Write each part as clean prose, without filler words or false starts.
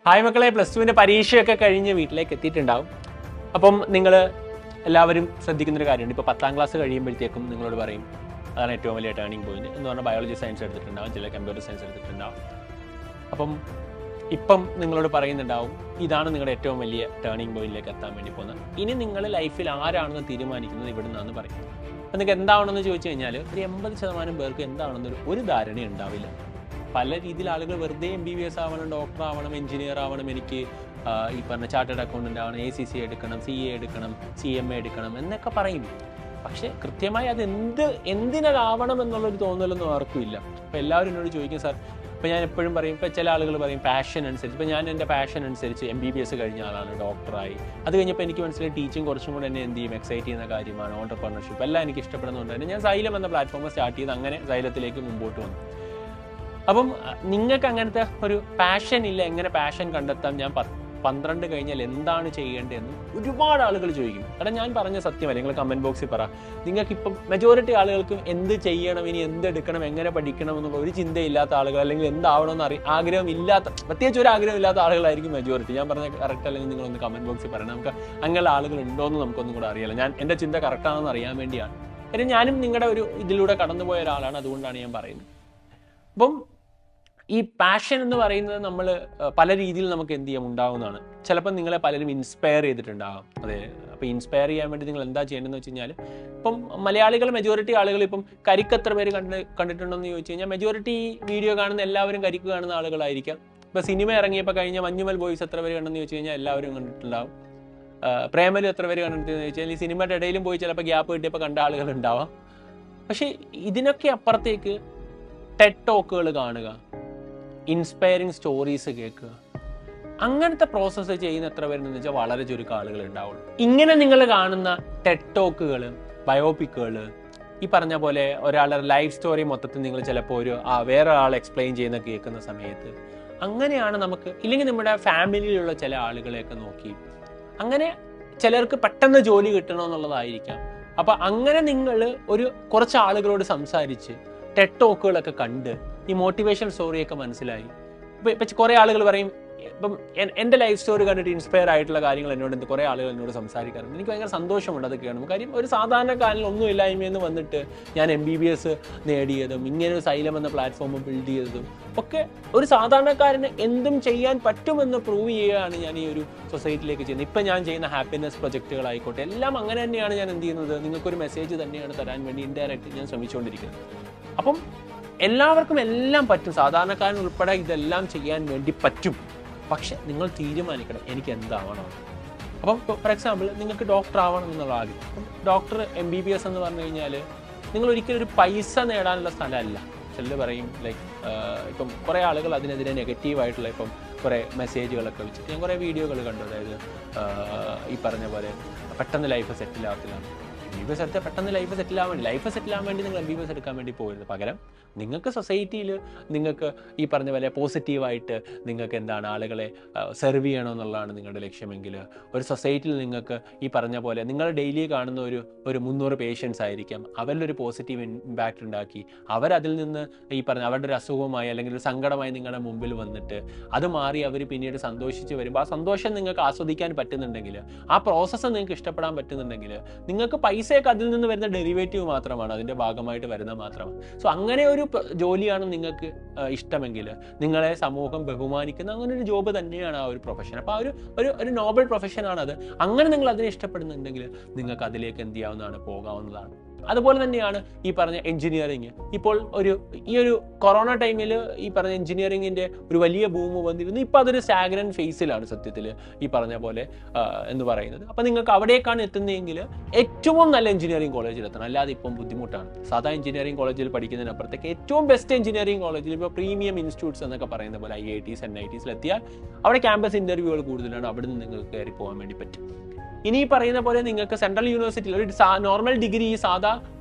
Hi മക്കളെ, +2 പരീക്ഷയൊക്കെ കഴിഞ്ഞ് വീട്ടിലേക്ക് എത്തിയിട്ടുണ്ടാവും. അപ്പം നിങ്ങൾ എല്ലാവരും ശ്രദ്ധിക്കുന്നൊരു കാര്യമുണ്ട്. ഇപ്പോൾ 10ാം ക്ലാസ് കഴിയുമ്പോഴത്തേക്കും നിങ്ങളോട് പറയും അതാണ് ഏറ്റവും വലിയ ടേണിംഗ് പോയിന്റ് എന്ന് പറഞ്ഞാൽ ബയോളജി സയൻസ് എടുത്തിട്ടുണ്ടാവും, ചില കമ്പ്യൂട്ടർ സയൻസ് എടുത്തിട്ടുണ്ടാവും. അപ്പം ഇപ്പം നിങ്ങളോട് പറയുന്നുണ്ടാവും ഇതാണ് നിങ്ങളുടെ ഏറ്റവും വലിയ ടേണിംഗ് പോയിന്റിലേക്ക് എത്താൻ വേണ്ടി പോകുന്നത്. ഇനി നിങ്ങൾ ലൈഫിൽ ആരാണെന്ന് തീരുമാനിക്കുന്നത് ഇവിടെ നിന്നാണ് പറയും. അപ്പം നിങ്ങൾക്ക് എന്താവണമെന്ന് ചോദിച്ചു കഴിഞ്ഞാൽ ഒരു 80% പേർക്ക് എന്താണെന്നൊരു ഒരു ധാരണ ഉണ്ടാവില്ല. പല രീതിയിൽ ആളുകൾ വെറുതെ MBBS ആവണം, ഡോക്ടർ ആവണം, എഞ്ചിനീയർ ആവണം, എനിക്ക് ഈ പറഞ്ഞ ചാർട്ടേഡ് അക്കൗണ്ടൻ്റ് ആവണം, ACC എടുക്കണം, CA എടുക്കണം, CMA എടുക്കണം എന്നൊക്കെ പറയും. പക്ഷേ കൃത്യമായി അത് എന്തിനാവണം എന്നുള്ളൊരു തോന്നലൊന്നും ആർക്കും ഇല്ല. അപ്പോൾ എല്ലാവരും എന്നോട് ചോദിക്കും, സാർ ഇപ്പോൾ ഞാൻ എപ്പോഴും പറയും, ഇപ്പോൾ ചില ആളുകൾ പറയും പാഷൻ അനുസരിച്ച്. ഇപ്പോൾ ഞാൻ എൻ്റെ പാഷൻ അനുസരിച്ച് MBBS കഴിഞ്ഞ ആളാണ്, ഡോക്ടറായി. അത് കഴിഞ്ഞപ്പോൾ എനിക്ക് മനസ്സിലായി ടീച്ചിങ് കുറച്ചും കൂടെ എന്നെ എന്ത് ചെയ്യും, എക്സൈറ്റ് ചെയ്യുന്ന കാര്യമാണ്. ഓണ്ടർപ്രണർഷിപ്പ് എല്ലാം എനിക്ക് ഇഷ്ടപ്പെടുന്നതുകൊണ്ട് തന്നെ ഞാൻ സൈലം എന്ന പ്ലാറ്റ്ഫോം സ്റ്റാർട്ട് ചെയ്ത് അങ്ങനെ സൈലത്തിലേക്ക് മുമ്പോട്ട് വന്നു. അപ്പം നിങ്ങൾക്ക് അങ്ങനത്തെ ഒരു പാഷൻ ഇല്ല, എങ്ങനെ പാഷൻ കണ്ടെത്താം, ഞാൻ 12 കഴിഞ്ഞാൽ എന്താണ് ചെയ്യേണ്ടതെന്ന് ഒരുപാട് ആളുകൾ ചോദിക്കും. കാരണം ഞാൻ പറഞ്ഞ സത്യമല്ല, നിങ്ങൾ കമൻറ്റ് ബോക്സിൽ പറ. നിങ്ങൾക്കിപ്പം മെജോറിറ്റി ആളുകൾക്കും എന്ത് ചെയ്യണം, ഇനി എന്തെടുക്കണം, എങ്ങനെ പഠിക്കണം എന്നുള്ള ഒരു ചിന്തയില്ലാത്ത ആളുകൾ, അല്ലെങ്കിൽ എന്താവണമെന്ന് ആഗ്രഹമില്ലാത്ത, പ്രത്യേകിച്ച് ഒരു ആഗ്രഹമില്ലാത്ത ആളുകളായിരിക്കും മെജോറിറ്റി. ഞാൻ പറഞ്ഞ കറക്റ്റ് അല്ലെങ്കിൽ നിങ്ങളൊന്ന് കമൻറ്റ് ബോക്സിൽ പറയണം. നമുക്ക് അങ്ങനെയുള്ള ആളുകൾ ഉണ്ടോയെന്ന് നമുക്കൊന്നും കൂടെ അറിയില്ല. ഞാൻ എൻ്റെ ചിന്ത കറക്റ്റാണെന്ന് അറിയാൻ വേണ്ടിയാണ്. കാര്യം ഞാനും നിങ്ങളുടെ ഒരു ഇതിലൂടെ കടന്നുപോയ ഒരാളാണ്, അതുകൊണ്ടാണ് ഞാൻ പറയുന്നത്. അപ്പം ഈ പാഷൻ എന്ന് പറയുന്നത് നമ്മൾ പല രീതിയിൽ നമുക്ക് എന്ത് ചെയ്യാം ഉണ്ടാവുന്നതാണ്. ചിലപ്പോൾ നിങ്ങളെ പലരും ഇൻസ്പയർ ചെയ്തിട്ടുണ്ടാകും. അതെ, അപ്പോൾ ഇൻസ്പയർ ചെയ്യാൻ വേണ്ടി നിങ്ങൾ എന്താ ചെയ്യേണ്ടതെന്ന് വെച്ച് കഴിഞ്ഞാൽ, ഇപ്പം മലയാളികൾ മെജോറിറ്റി ആളുകൾ ഇപ്പം കരിക്ക് എത്ര പേര് കണ്ടിട്ടുണ്ടെന്ന് ചോദിച്ചു കഴിഞ്ഞാൽ, മെജോറിറ്റി വീഡിയോ കാണുന്ന എല്ലാവരും കരിക്ക് കാണുന്ന ആളുകളായിരിക്കാം. ഇപ്പോൾ സിനിമ ഇറങ്ങിയപ്പോൾ കഴിഞ്ഞ മഞ്ഞുമൽ ബോയ്സ് എത്ര പേര് കണ്ടെന്ന് ചോദിച്ചു കഴിഞ്ഞാൽ എല്ലാവരും കണ്ടിട്ടുണ്ടാവും. പ്രേമലു എത്ര പേര് കണ്ടിട്ടുണ്ടെന്ന് ചോദിച്ചാൽ ഈ സിനിമയുടെ ഇടയിലും പോയി ചിലപ്പോൾ ഗ്യാപ്പ് കിട്ടിയപ്പോൾ കണ്ട ആളുകൾ ഉണ്ടാവാം. പക്ഷേ ഇതിനൊക്കെ അപ്പുറത്തേക്ക് ടെഡ് ടോക്കുകൾ കാണുക, ഇൻസ്പയറിങ് സ്റ്റോറീസ് കേൾക്കുക, അങ്ങനത്തെ പ്രോസസ്സ് ചെയ്യുന്ന എത്ര പേരെന്ന് വെച്ചാൽ വളരെ ചുരുക്കം ആളുകൾ ഉണ്ടാവുള്ളൂ. ഇങ്ങനെ നിങ്ങൾ കാണുന്ന ടെഡ് ടോക്കുകൾ, ബയോപിക്കുകൾ, ഈ പറഞ്ഞ പോലെ ഒരാളുടെ ലൈഫ് സ്റ്റോറി മൊത്തത്തിൽ നിങ്ങൾ ചിലപ്പോൾ വേറെ ആൾ എക്സ്പ്ലെയിൻ ചെയ്യുന്ന കേൾക്കുന്ന സമയത്ത് അങ്ങനെയാണ് നമുക്ക്, ഇല്ലെങ്കിൽ നമ്മുടെ ഫാമിലിയിലുള്ള ചില ആളുകളെയൊക്കെ നോക്കി അങ്ങനെ ചിലർക്ക് പെട്ടെന്ന് ജോലി കിട്ടണമെന്നുള്ളതായിരിക്കാം. അപ്പം അങ്ങനെ നിങ്ങൾ കുറച്ച് ആളുകളോട് സംസാരിച്ച് ടെഡ് ടോക്കുകളൊക്കെ കണ്ട് ഈ മോട്ടിവേഷൻ സ്റ്റോറിയൊക്കെ മനസ്സിലായി. ഇപ്പം കുറേ ആളുകൾ പറയും, ഇപ്പം എൻ്റെ ലൈഫ് സ്റ്റോറി കണ്ടിട്ട് ഇൻസ്പയർ ആയിട്ടുള്ള കാര്യങ്ങൾ എന്നോട് കുറേ ആളുകൾ എന്നോട് സംസാരിക്കാറുണ്ട്. എനിക്ക് ഭയങ്കര സന്തോഷമുണ്ട് അത് കേൾക്കണം. കാര്യം ഒരു സാധാരണക്കാരനിൽ ഒന്നും ഇല്ലായ്മയെന്ന് വന്നിട്ട് ഞാൻ MBBS നേടിയതും ഇങ്ങനെ ഒരു സൈലം എന്ന പ്ലാറ്റ്ഫോം ബിൽഡ് ചെയ്തതും ഒക്കെ ഒരു സാധാരണക്കാരന് എന്തും ചെയ്യാൻ പറ്റുമെന്ന് പ്രൂവ് ചെയ്യുകയാണ് ഞാൻ ഈ ഒരു സൊസൈറ്റിയിലേക്ക് ചെയ്യുന്നത്. ഇപ്പം ഞാൻ ചെയ്യുന്ന ഹാപ്പിനെസ് പ്രൊജക്റ്റുകളായിക്കോട്ടെ, എല്ലാം അങ്ങനെ തന്നെയാണ് ഞാൻ എന്ത് ചെയ്യുന്നത്, നിങ്ങൾക്കൊരു മെസ്സേജ് തന്നെയാണ് തരാൻ വേണ്ടി ഇൻഡയറക്റ്റ് ഞാൻ ശ്രമിച്ചുകൊണ്ടിരിക്കുന്നത്. അപ്പം എല്ലാവർക്കും എല്ലാം പറ്റും, സാധാരണക്കാരൻ ഉൾപ്പെടെ ഇതെല്ലാം ചെയ്യാൻ വേണ്ടി പറ്റും. പക്ഷെ നിങ്ങൾ തീരുമാനിക്കണം എനിക്ക് എന്താവണം. അപ്പം ഫോർ എക്സാമ്പിൾ നിങ്ങൾക്ക് ഡോക്ടർ ആവണം എന്നുള്ള ആഗ്രഹം. അപ്പം ഡോക്ടർ MBBS എന്ന് പറഞ്ഞു കഴിഞ്ഞാൽ നിങ്ങൾ ഒരിക്കലും ഒരു പൈസ നേടാനുള്ള സ്ഥലമല്ല. ചിലർ പറയും ഇപ്പം കുറേ ആളുകൾ അതിനെതിരെ നെഗറ്റീവായിട്ടുള്ള ഇപ്പം കുറേ മെസ്സേജുകളൊക്കെ വെച്ചിട്ട് ഞാൻ കുറേ വീഡിയോകൾ കണ്ടു. അതായത് ഈ പറഞ്ഞ പോലെ പെട്ടെന്ന് ലൈഫ് സെറ്റിലാകത്തില്ല, MBBS എടുത്താൽ പെട്ടെന്ന് ലൈഫ് സെറ്റിലാവാൻ വേണ്ടി നിങ്ങൾ MBBS എടുക്കാൻ വേണ്ടി പോകരുത്. പകരം നിങ്ങൾക്ക് സൊസൈറ്റിയിൽ നിങ്ങൾക്ക് ഈ പറഞ്ഞ പോലെ പോസിറ്റീവായിട്ട് നിങ്ങൾക്ക് എന്താണ് ആളുകളെ സെർവ് ചെയ്യണമെന്നുള്ളതാണ് നിങ്ങളുടെ ലക്ഷ്യമെങ്കിൽ, ഒരു സൊസൈറ്റിയിൽ നിങ്ങൾക്ക് ഈ പറഞ്ഞ പോലെ നിങ്ങൾ ഡെയിലി കാണുന്ന ഒരു 300 പേഷ്യൻസ് ആയിരിക്കാം, അവരിലൊരു പോസിറ്റീവ് ഇമ്പാക്റ്റ് ഉണ്ടാക്കി അവരതിൽ നിന്ന് ഈ പറഞ്ഞ അവരുടെ ഒരു അസുഖമായി അല്ലെങ്കിൽ ഒരു സങ്കടമായി നിങ്ങളുടെ മുമ്പിൽ വന്നിട്ട് അത് മാറി അവർ പിന്നീട് സന്തോഷിച്ച് വരുമ്പോൾ ആ സന്തോഷം നിങ്ങൾക്ക് ആസ്വദിക്കാൻ പറ്റുന്നുണ്ടെങ്കിൽ, ആ പ്രോസസ്സ് നിങ്ങൾക്ക് ഇഷ്ടപ്പെടാൻ പറ്റുന്നുണ്ടെങ്കിൽ, നിങ്ങൾക്ക് പൈസയൊക്കെ അതിൽ നിന്ന് വരുന്ന ഡെറിവേറ്റീവ് മാത്രമാണ്, അതിൻ്റെ ഭാഗമായിട്ട് വരുന്നത് മാത്രമാണ്. സോ അങ്ങനെ ഒരു ജോലിയാണ് നിങ്ങൾക്ക് ഇഷ്ടമെങ്കിൽ, നിങ്ങളെ സമൂഹം ബഹുമാനിക്കുന്ന അങ്ങനെ ഒരു ജോബ് തന്നെയാണ് ആ ഒരു പ്രൊഫഷൻ. അപ്പോൾ ഒരു നോബൽ പ്രൊഫഷനാണത്. അങ്ങനെ നിങ്ങൾ അതിനെ ഇഷ്ടപ്പെടുന്നുണ്ടെങ്കിൽ നിങ്ങൾക്ക് അതിലേക്ക് എന്ത് ചെയ്യാവുന്നതാണ്, പോകാവുന്നതാണ്. അതുപോലെ തന്നെയാണ് ഈ പറഞ്ഞ എഞ്ചിനീയറിങ്. ഇപ്പോൾ ഈ ഒരു കൊറോണ ടൈമിൽ ഈ പറഞ്ഞ എഞ്ചിനീയറിങ്ങിൻ്റെ ഒരു വലിയ ബൂം വന്നിരുന്നു. ഇപ്പോൾ അതൊരു സ്റ്റാഗ്നന്റ് ഫേസിലാണ് സത്യത്തിൽ ഈ പറഞ്ഞ പോലെ എന്ന് പറയുന്നത്. അപ്പോൾ നിങ്ങൾക്ക് അവിടേക്കാണ് എത്തുന്നതെങ്കിൽ ഏറ്റവും നല്ല എഞ്ചിനീയറിംഗ് കോളേജിൽ എത്തണം, അല്ലാതെ ഇപ്പം ബുദ്ധിമുട്ടാണ്. സാധാ എഞ്ചിനീയറിംഗ് കോളേജിൽ പഠിക്കുന്നതിനപ്പുറത്തേക്ക് ഏറ്റവും ബെസ്റ്റ് എഞ്ചിനീയറിംഗ് കോളേജിൽ ഇപ്പോൾ പ്രീമിയം ഇൻസ്റ്റിറ്റ്യൂട്ട്സ് എന്നൊക്കെ പറയുന്ന പോലെ IITs NITs എത്തിയാൽ അവിടെ ക്യാമ്പസ് ഇൻ്റർവ്യൂകൾ കൂടുതലാണ്, അവിടെ നിന്ന് നിങ്ങൾക്ക് കയറി പോകാൻ വേണ്ടി പറ്റും. ഇനി പറയുന്ന പോലെ നിങ്ങൾക്ക് സെൻട്രൽ യൂണിവേഴ്സിറ്റിയിൽ ഒരു നോർമൽ ഡിഗ്രി, സാധാ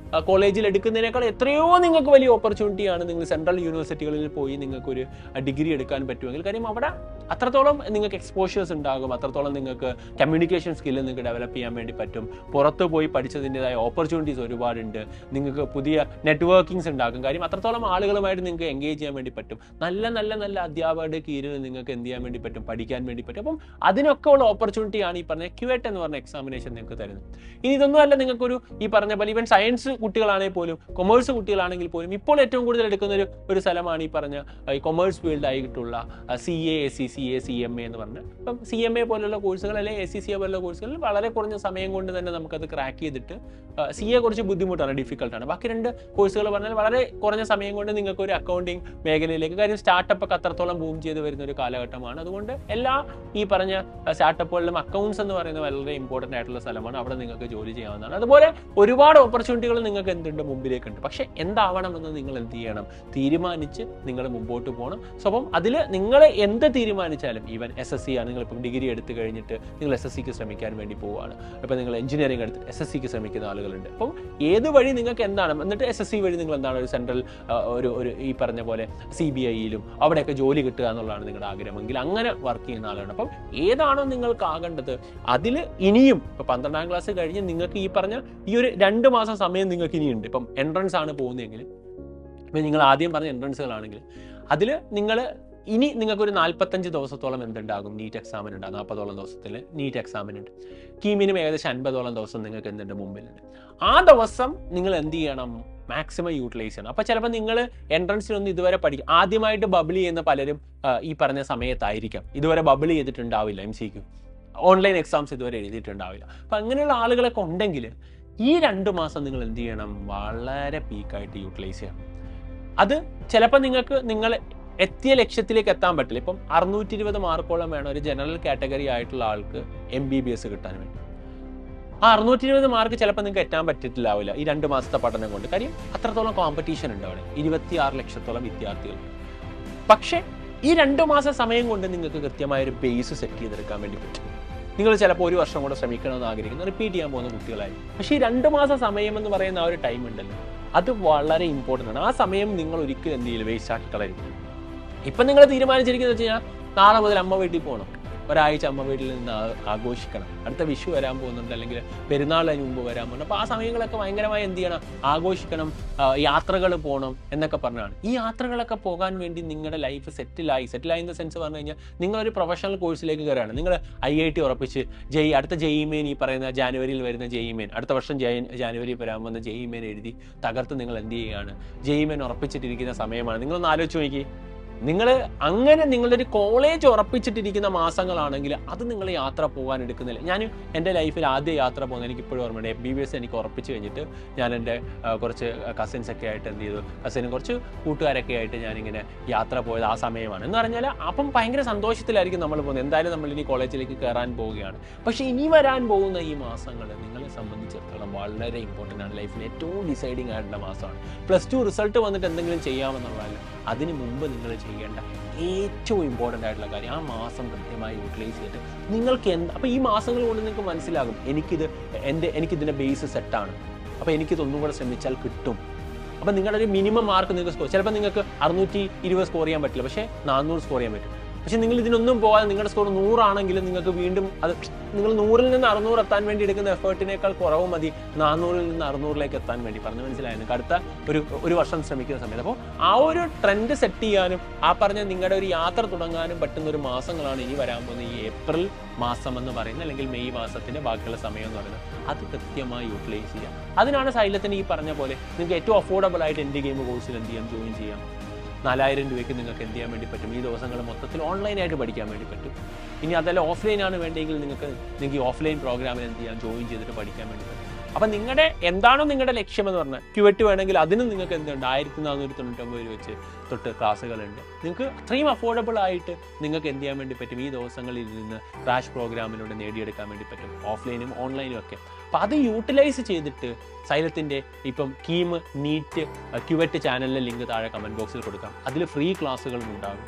കോളേജിൽ എടുക്കുന്നതിനേക്കാൾ എത്രയോ നിങ്ങൾക്ക് വലിയ ഓപ്പർച്യൂണിറ്റിയാണ് നിങ്ങൾ സെൻട്രൽ യൂണിവേഴ്സിറ്റികളിൽ പോയി നിങ്ങൾക്കൊരു ഡിഗ്രി എടുക്കാൻ പറ്റുമെങ്കിൽ. കാര്യം അവിടെ അത്രത്തോളം നിങ്ങൾക്ക് എക്സ്പോഷേഴ്സ് ഉണ്ടാകും, അത്രത്തോളം നിങ്ങൾക്ക് കമ്മ്യൂണിക്കേഷൻ സ്കില്ല് നിങ്ങൾക്ക് ഡെവലപ്പ് ചെയ്യാൻ വേണ്ടി പറ്റും. പുറത്ത് പോയി പഠിച്ചതിൻ്റെതായ ഓപ്പർച്യൂണിറ്റീസ് ഒരുപാടുണ്ട്. നിങ്ങൾക്ക് പുതിയ നെറ്റ്വർക്കിങ്സ് ഉണ്ടാക്കും. കാര്യം അത്രത്തോളം ആളുകളുമായിട്ട് നിങ്ങൾക്ക് എൻഗേജ് ചെയ്യാൻ വേണ്ടി പറ്റും. നല്ല നല്ല നല്ല അധ്യാപകരുടെ കീഴിൽ നിങ്ങൾക്ക് എന്ത് ചെയ്യാൻ വേണ്ടി പറ്റും, പഠിക്കാൻ വേണ്ടി പറ്റും. അപ്പം അതിനൊക്കെ ഉള്ള ഓപ്പർച്യൂണിറ്റിയാണ് ഈ പറഞ്ഞ ക്യുവെറ്റ് എന്ന് പറഞ്ഞ എക്സാമിനേഷൻ നിങ്ങൾക്ക് തരുന്നത്. ഇനി ഇതൊന്നുമല്ല, നിങ്ങൾക്കൊരു ഈ പറഞ്ഞ പോലെ ഈവൻ സയൻസ് കുട്ടികളാണെങ്കിൽ പോലും കൊമേഴ്സ് കുട്ടികളാണെങ്കിൽ പോലും ഇപ്പോൾ ഏറ്റവും കൂടുതൽ എടുക്കുന്ന ഒരു സ്ഥലമാണ് ഈ പറഞ്ഞ ഈ കൊമേഴ്സ് ഫീൽഡ് ആയിട്ടുള്ള CA, SCCA, CMA എന്ന് പറഞ്ഞ്. ഇപ്പം CMA പോലുള്ള കോഴ്സുകൾ അല്ലെങ്കിൽ SCCA പോലുള്ള കോഴ്സുകളിൽ വളരെ കുറഞ്ഞ സമയം കൊണ്ട് തന്നെ നമുക്കത് ക്രാക്ക് ചെയ്തിട്ട് CA കുറച്ച് ബുദ്ധിമുട്ടാണ്, ഡിഫിക്കൽട്ടാണ്. ബാക്കി 2 കോഴ്സുകൾ പറഞ്ഞാൽ വളരെ കുറഞ്ഞ സമയം കൊണ്ട് നിങ്ങൾക്ക് ഒരു അക്കൗണ്ടിങ് മേഖലയിലേക്ക്, കാര്യം സ്റ്റാർട്ടപ്പ് ഒക്കെ അത്രത്തോളം ബൂം ചെയ്ത് വരുന്ന ഒരു കാലഘട്ടമാണ്. അതുകൊണ്ട് എല്ലാ ഈ പറഞ്ഞ സ്റ്റാർട്ടപ്പുകളിലും അക്കൗണ്ട്സ് എന്ന് പറയുന്നത് വളരെ ഇമ്പോർട്ടൻ്റ് ആയിട്ടുള്ള സ്ഥലമാണ്. അവിടെ നിങ്ങൾക്ക് ജോലി ചെയ്യാവുന്നതാണ്. അതുപോലെ ഒരുപാട് ഓപ്പർച്യൂണിറ്റികൾ നിങ്ങൾക്ക് എന്തുണ്ട്, മുമ്പിലേക്കുണ്ട്. പക്ഷെ എന്താവണമെന്ന് നിങ്ങൾ എന്ത് ചെയ്യണം, തീരുമാനിച്ച് നിങ്ങൾ മുമ്പോട്ട് പോകണം. സോ അപ്പം അതിൽ നിങ്ങൾ എന്ത് തീരുമാനിച്ചാലും, ഈവൻ SSC ആണ്, നിങ്ങളിപ്പം ഡിഗ്രി എടുത്തു കഴിഞ്ഞിട്ട് നിങ്ങൾ SSCക്ക് ശ്രമിക്കാൻ വേണ്ടി പോവുകയാണ്. ഇപ്പം നിങ്ങൾ എഞ്ചിനീയറിംഗ് എടുത്തിട്ട് SSCക്ക് ശ്രമിക്കുന്ന ആളുകളുണ്ട്. അപ്പം ഏത് വഴി നിങ്ങൾക്ക് എന്താണ്, എന്നിട്ട് SSC വഴി നിങ്ങൾ എന്താണ് ഒരു സെൻട്രൽ ഒരു ഈ പറഞ്ഞ പോലെ CBIയിലും അവിടെയൊക്കെ ജോലി കിട്ടുക എന്നുള്ളതാണ് നിങ്ങളുടെ ആഗ്രഹമെങ്കിൽ അങ്ങനെ വർക്ക് ചെയ്യുന്ന ആളാണ്. അപ്പം ഏതാണോ നിങ്ങൾക്ക് ആകേണ്ടത് അതിൽ ഇനിയും ഇപ്പം 12ാം ക്ലാസ് കഴിഞ്ഞ് നിങ്ങൾക്ക് ഈ പറഞ്ഞ ഈ ഒരു 2 മാസം സമയം നിങ്ങൾക്ക് ഇനിയുണ്ട്. ഇപ്പം എൻട്രൻസ് ആണ് പോകുന്നതെങ്കിൽ, ഇപ്പം നിങ്ങൾ ആദ്യം പറഞ്ഞ എൻട്രൻസുകളാണെങ്കിൽ അതിൽ നിങ്ങൾ ഇനി നിങ്ങൾക്കൊരു 45 ദിവസത്തോളം എന്തുണ്ടാകും, നീറ്റ് എക്സാമിനുണ്ടാകും. 40ഓളം ദിവസത്തിൽ നീറ്റ് എക്സാമിനുണ്ട്. കീമിനും ഏകദേശം 50ഓളം ദിവസം നിങ്ങൾക്ക് എന്തുണ്ട്, മുമ്പിലുണ്ട്. ആ ദിവസം നിങ്ങൾ എന്ത് ചെയ്യണം, മാക്സിമം യൂട്ടിലൈസ് ചെയ്യണം. അപ്പോൾ ചിലപ്പോൾ നിങ്ങൾ എൻട്രൻസിനൊന്നും ഇതുവരെ പഠിക്കും, ആദ്യമായിട്ട് ബബിൾ ചെയ്യുന്ന പലരും ഈ പറഞ്ഞ സമയത്തായിരിക്കാം, ഇതുവരെ ബബിൾ ചെയ്തിട്ടുണ്ടാവില്ല, MCQ ഓൺലൈൻ എക്സാംസ് ഇതുവരെ എഴുതിയിട്ടുണ്ടാവില്ല. അപ്പം അങ്ങനെയുള്ള ആളുകളൊക്കെ ഉണ്ടെങ്കിൽ ഈ 2 മാസം നിങ്ങൾ എന്ത് ചെയ്യണം, വളരെ പീക്കായിട്ട് യൂട്ടിലൈസ് ചെയ്യണം. അത് ചിലപ്പോൾ നിങ്ങൾക്ക് നിങ്ങൾ എത്തിയ ലക്ഷ്യത്തിലേക്ക് എത്താൻ പറ്റില്ല. ഇപ്പം 620 മാർക്കോളം വേണം ഒരു ജനറൽ കാറ്റഗറി ആയിട്ടുള്ള ആൾക്ക് MBBS കിട്ടാൻ വേണ്ടി. ആ 620 മാർക്ക് ചിലപ്പോൾ നിങ്ങൾക്ക് എത്താൻ പറ്റിയിട്ടില്ലാവില്ല ഈ 2 മാസത്തെ പഠനം കൊണ്ട്. കാര്യം അത്രത്തോളം കോമ്പറ്റീഷൻ ഉണ്ട് അവിടെ, 26 ലക്ഷത്തോളം വിദ്യാർത്ഥികൾ. പക്ഷേ ഈ 2 മാസം സമയം കൊണ്ട് നിങ്ങൾക്ക് കൃത്യമായൊരു ബേസ് സെറ്റ് ചെയ്തെടുക്കാൻ വേണ്ടി പറ്റും. നിങ്ങൾ ചിലപ്പോൾ 1 വർഷം കൂടെ ശ്രമിക്കണമെന്ന് ആഗ്രഹിക്കുന്നു, റിപ്പീറ്റ് ചെയ്യാൻ പോകുന്ന കുട്ടികളായി. പക്ഷേ ഈ 2 മാസം സമയം എന്ന് പറയുന്ന ആ ഒരു ടൈം ഉണ്ടല്ലോ, അത് വളരെ ഇമ്പോർട്ടൻ്റ് ആണ്. ആ സമയം നിങ്ങൾ ഒരിക്കലും എന്ത് ചെയ്യില്ല, വേസ്റ്റ് ആക്കി കളയരുത്. ഇപ്പം നിങ്ങൾ തീരുമാനിച്ചിരിക്കുന്നത് വെച്ച് കഴിഞ്ഞാൽ നാളെ മുതൽ അമ്മ വീട്ടിൽ പോകണം, ഒരാഴ്ച അമ്മ വീട്ടിൽ നിന്ന് ആഘോഷിക്കണം, അടുത്ത വിഷു വരാൻ പോകുന്നുണ്ട്, അല്ലെങ്കിൽ പെരുന്നാളിന് മുമ്പ് വരാൻ പോകുന്നുണ്ട്. അപ്പോൾ ആ സമയങ്ങളൊക്കെ ഭയങ്കരമായി എന്ത് ചെയ്യണം, ആഘോഷിക്കണം, യാത്രകൾ പോകണം എന്നൊക്കെ പറഞ്ഞാണ്. ഈ യാത്രകളൊക്കെ പോകാൻ വേണ്ടി നിങ്ങളുടെ ലൈഫ് സെറ്റിലായി ഇൻ ദ സെൻസ് പറഞ്ഞു കഴിഞ്ഞാൽ നിങ്ങളൊരു പ്രൊഫഷണൽ കോഴ്സിലേക്ക് കയറുകയാണ്. നിങ്ങൾ IIT ഉറപ്പിച്ച് അടുത്ത JEE മെയിൻ, ഈ പറയുന്ന ജാനുവരിയിൽ വരുന്ന JEE മെയിൻ, അടുത്ത വർഷം ജാനുവരി വരാൻ വന്ന JEE മെയിൻ എഴുതി തകർത്ത് നിങ്ങൾ എന്ത് ചെയ്യുകയാണ്, JEE മെയിൻ ഉറപ്പിച്ചിട്ടിരിക്കുന്ന സമയമാണ്. നിങ്ങളൊന്ന് ആലോചിച്ച് നോക്കി, നിങ്ങൾ അങ്ങനെ നിങ്ങളുടെ ഒരു കോളേജ് ഉറപ്പിച്ചിട്ടിരിക്കുന്ന മാസങ്ങളാണെങ്കിൽ അത് നിങ്ങൾ യാത്ര പോകാൻ എടുക്കുന്നില്ല. ഞാൻ എൻ്റെ ലൈഫിൽ ആദ്യ യാത്ര പോകുന്നത് എനിക്ക് ഇപ്പോഴും ഓർമ്മയുണ്ട്. MBBS എനിക്ക് ഉറപ്പിച്ച് കഴിഞ്ഞിട്ട് ഞാൻ എൻ്റെ കുറച്ച് കസിൻസൊക്കെ ആയിട്ട് എന്ത് ചെയ്തു, കസിനും കുറച്ച് കൂട്ടുകാരൊക്കെ ആയിട്ട് ഞാനിങ്ങനെ യാത്ര പോയത് ആ സമയമാണ്. എന്ന് പറഞ്ഞാൽ അപ്പം ഭയങ്കര സന്തോഷത്തിലായിരിക്കും നമ്മൾ പോകുന്നത്. എന്തായാലും നമ്മൾ ഇനി കോളേജിലേക്ക് കയറാൻ പോവുകയാണ്. പക്ഷേ ഇനി വരാൻ പോകുന്ന ഈ മാസങ്ങൾ നിങ്ങളെ സംബന്ധിച്ചിടത്തോളം വളരെ ഇമ്പോർട്ടൻ്റ് ആണ്. ലൈഫിൽ ഏറ്റവും ഡിസൈഡിങ് ആയിട്ടുള്ള മാസമാണ്. +2 റിസൾട്ട് വന്നിട്ട് എന്തെങ്കിലും ചെയ്യാമെന്നുള്ളതല്ല, അതിന് മുമ്പ് നിങ്ങൾ ചെയ്യേണ്ട ഏറ്റവും ഇമ്പോർട്ടൻ്റ് ആയിട്ടുള്ള കാര്യം ആ മാസം കൃത്യമായി യൂട്ടിലൈസ് ചെയ്തിട്ട് നിങ്ങൾക്ക് അപ്പോൾ ഈ മാസങ്ങൾ കൊണ്ട് നിങ്ങൾക്ക് മനസ്സിലാകും എനിക്കിതിൻ്റെ ബേസ് സെറ്റാണ്, അപ്പോൾ എനിക്കിതൊന്നും കൂടെ ശ്രമിച്ചാൽ കിട്ടും. അപ്പോൾ നിങ്ങളുടെ ഒരു മിനിമം മാർക്ക് നിങ്ങൾക്ക് സ്കോർ, ചിലപ്പോൾ നിങ്ങൾക്ക് 620 സ്കോർ ചെയ്യാൻ പറ്റില്ല, പക്ഷേ 400 സ്കോർ ചെയ്യാൻ പറ്റും. പക്ഷെ നിങ്ങൾ ഇതിനൊന്നും പോകാതെ നിങ്ങളുടെ സ്കോർ 100 ആണെങ്കിലും നിങ്ങൾക്ക് വീണ്ടും അത് നിങ്ങൾ 100ൽ നിന്ന് 600 എത്താൻ വേണ്ടി എടുക്കുന്ന എഫേർട്ടിനേക്കാൾ കുറവ് മതി 400ൽ നിന്ന് 600ലേക്ക് എത്താൻ വേണ്ടി. പറഞ്ഞു മനസ്സിലായി? നിങ്ങൾക്ക് അടുത്ത ഒരു വർഷം ശ്രമിക്കുന്ന സമയത്ത് അപ്പോൾ ആ ഒരു ട്രെൻഡ് സെറ്റ് ചെയ്യാനും ആ പറഞ്ഞ നിങ്ങളുടെ ഒരു യാത്ര തുടങ്ങാനും പറ്റുന്ന ഒരു മാസങ്ങളാണ് ഇനി വരാൻ പോകുന്ന ഈ ഏപ്രിൽ മാസം എന്ന് പറയുന്നത്, അല്ലെങ്കിൽ മെയ് മാസത്തിൻ്റെ ബാക്കിയുള്ള സമയം എന്ന് പറയുന്നത്. അത് കൃത്യമായി യൂട്ടിലൈസ് ചെയ്യാം. അതിനാണ് സൈലത്തിന് ഈ പറഞ്ഞ പോലെ നിങ്ങൾക്ക് ഏറ്റവും അഫോർഡബിൾ ആയിട്ട് എൻ്റെ ഗെയിം കോഴ്സിൽ എന്ത് ചെയ്യാം, ജോയിൻ ചെയ്യാം. 4000 രൂപയ്ക്ക് നിങ്ങൾക്ക് എന്ത് ചെയ്യാൻ വേണ്ടി പറ്റും, ഈ ദിവസങ്ങൾ മൊത്തത്തിൽ ഓൺലൈനായിട്ട് പഠിക്കാൻ വേണ്ടി പറ്റും. ഇനി അതല്ല ഓഫ്ലൈനാണ് വേണ്ടെങ്കിൽ നിങ്ങൾക്ക് ഈ ഓഫ്ലൈൻ പ്രോഗ്രാമിൽ എന്ത് ചെയ്യാം, ജോയിൻ ചെയ്തിട്ട് പഠിക്കാൻ വേണ്ടി പറ്റും. അപ്പം നിങ്ങളുടെ എന്താണോ നിങ്ങളുടെ ലക്ഷ്യമെന്ന് പറഞ്ഞാൽ ക്യുവറ്റ് വേണമെങ്കിൽ അതിനും നിങ്ങൾക്ക് എന്തുണ്ട് 1499 വെച്ച് തൊട്ട് ക്ലാസ്സുകളുണ്ട്. നിങ്ങൾക്ക് അത്രയും അഫോർഡബിൾ ആയിട്ട് നിങ്ങൾക്ക് എന്ത് ചെയ്യാൻ വേണ്ടി പറ്റും, ഈ ദിവസങ്ങളിൽ നിന്ന് ക്രാഷ് പ്രോഗ്രാമിലൂടെ നേടിയെടുക്കാൻ വേണ്ടി പറ്റും, ഓഫ്ലൈനും ഓൺലൈനും ഒക്കെ. അപ്പോൾ അത് യൂട്ടിലൈസ് ചെയ്തിട്ട് സൈലത്തിൻ്റെ ഇപ്പം കീം, നീറ്റ്, ക്യുവറ്റ് ചാനലിലെ ലിങ്ക് താഴെ കമൻറ്റ് ബോക്സിൽ കൊടുക്കാം. അതിൽ ഫ്രീ ക്ലാസ്സുകളും ഉണ്ടാകും.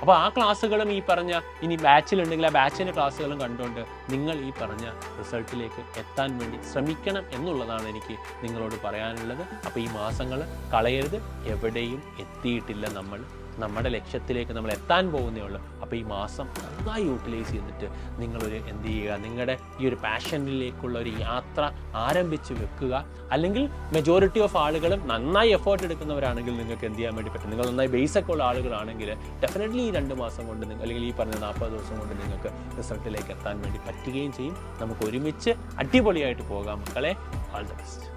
അപ്പോൾ ആ ക്ലാസ്സുകളും ഈ പറഞ്ഞ ഇനി ബാച്ചിലുണ്ടെങ്കിൽ ആ ബാച്ചിൻ്റെ ക്ലാസ്സുകളും കണ്ടുകൊണ്ട് നിങ്ങൾ ഈ പറഞ്ഞ റിസൾട്ടിലേക്ക് എത്താൻ വേണ്ടി ശ്രമിക്കണം എന്നുള്ളതാണ് എനിക്ക് നിങ്ങളോട് പറയാനുള്ളത്. അപ്പോൾ ഈ മാസങ്ങൾ കളയരുത്. എവിടെയും എത്തിയിട്ടില്ല, നമ്മുടെ ലക്ഷ്യത്തിലേക്ക് നമ്മൾ എത്താൻ പോകുന്നേ ഉള്ളൂ. അപ്പോൾ ഈ മാസം നന്നായി യൂട്ടിലൈസ് ചെയ്തിട്ട് നിങ്ങളൊരു എന്ത് ചെയ്യുക, നിങ്ങളുടെ ഈ ഒരു പാഷനിലേക്കുള്ള ഒരു യാത്ര ആരംഭിച്ച് വെക്കുക. അല്ലെങ്കിൽ മെജോറിറ്റി ഓഫ് ആളുകളും നന്നായി എഫേർട്ട് എടുക്കുന്നവരാണെങ്കിൽ നിങ്ങൾക്ക് എന്ത് ചെയ്യാൻ വേണ്ടി പറ്റും, നിങ്ങൾ നന്നായി ബേസൊക്കെ ഉള്ള ആളുകളാണെങ്കിൽ ഡെഫിനറ്റ്ലി ഈ 2 മാസം കൊണ്ട് അല്ലെങ്കിൽ ഈ പറഞ്ഞ 40 ദിവസം കൊണ്ട് നിങ്ങൾക്ക് റിസൾട്ടിലേക്ക് എത്താൻ വേണ്ടി പറ്റുകയും ചെയ്യും. നമുക്ക് ഒരുമിച്ച് അടിപൊളിയായിട്ട് പോകാം മക്കളെ. All the best.